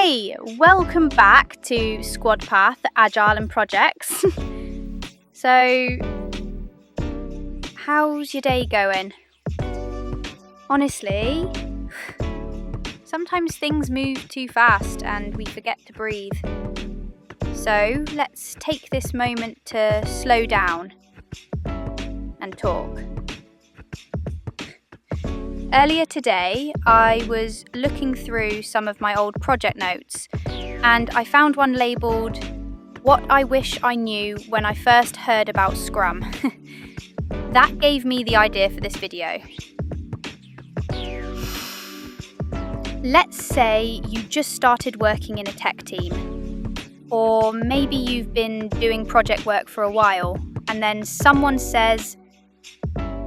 Hey, welcome back to Squad Path, Agile and Projects. So, how's your day going? Honestly, sometimes things move too fast and we forget to breathe. So, let's take this moment to slow down and talk. Earlier today, I was looking through some of my old project notes and I found one labelled, "What I Wish I Knew When I First Heard About Scrum." That gave me the idea for this video. Let's say you just started working in a tech team, or maybe you've been doing project work for a while, and then someone says,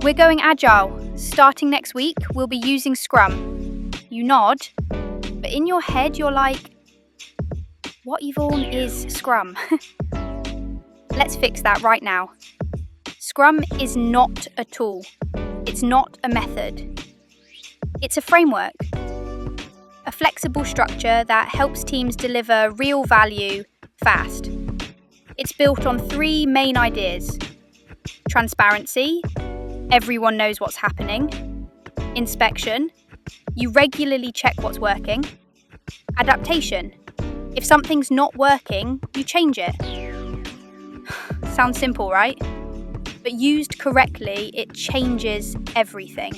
"We're going Agile. Starting next week, we'll be using Scrum." You nod, but in your head you're like, what even is Scrum? Let's fix that right now. Scrum is not a tool. It's not a method. It's a framework. A flexible structure that helps teams deliver real value fast. It's built on 3 main ideas: transparency, everyone knows what's happening; inspection, you regularly check what's working; adaptation, if something's not working, you change it. Sounds simple, right? But used correctly, it changes everything.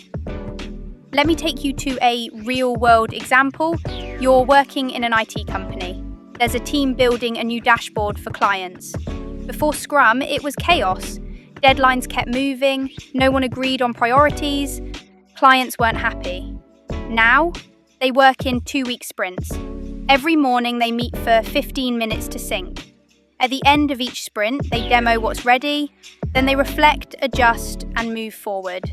Let me take you to a real-world example. You're working in an IT company. There's a team building a new dashboard for clients. Before Scrum, it was chaos. Deadlines kept moving, no one agreed on priorities, clients weren't happy. Now, they work in 2-week sprints. Every morning they meet for 15 minutes to sync. At the end of each sprint, they demo what's ready, then they reflect, adjust, and move forward.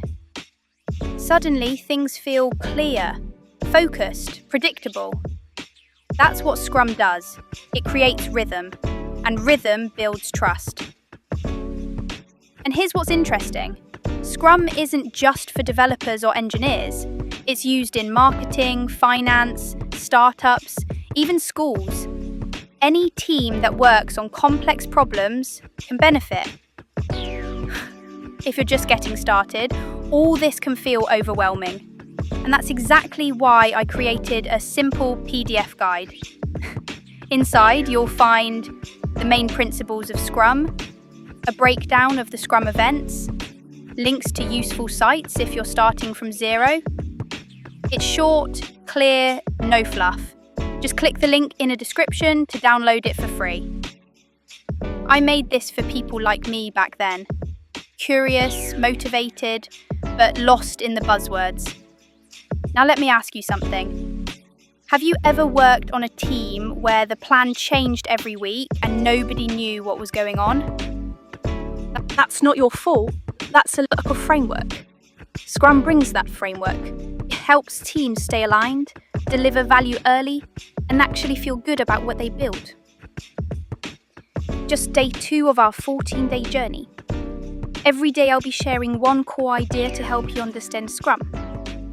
Suddenly, things feel clear, focused, predictable. That's what Scrum does. It creates rhythm, and rhythm builds trust. And here's what's interesting. Scrum isn't just for developers or engineers. It's used in marketing, finance, startups, even schools. Any team that works on complex problems can benefit. If you're just getting started, all this can feel overwhelming. And that's exactly why I created a simple PDF guide. Inside, you'll find the main principles of Scrum, a breakdown of the Scrum events, links to useful sites if you're starting from zero. It's short, clear, no fluff. Just click the link in a description to download it for free. I made this for people like me back then. Curious, motivated, but lost in the buzzwords. Now let me ask you something. Have you ever worked on a team where the plan changed every week and nobody knew what was going on? That's not your fault. That's a framework. Scrum brings that framework. It helps teams stay aligned, deliver value early, and actually feel good about what they build. Just day 2 of our 14-day journey. Every day I'll be sharing one core idea to help you understand Scrum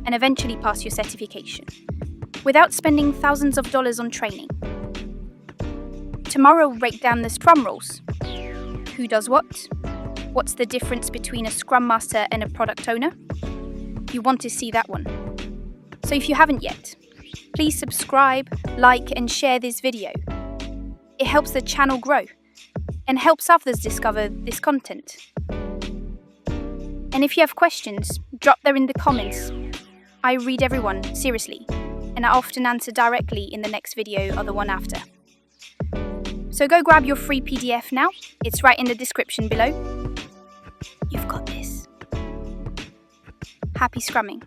and eventually pass your certification without spending thousands of dollars on training. Tomorrow we'll break down the Scrum Roles. Who does what? What's the difference between a Scrum Master and a Product Owner? You want to see that one. So if you haven't yet, please subscribe, like, and share this video. It helps the channel grow and helps others discover this content. And if you have questions, drop them in the comments. I read everyone, seriously, and I often answer directly in the next video or the one after. So go grab your free PDF now. It's right in the description below. You've got this. Happy Scrumming.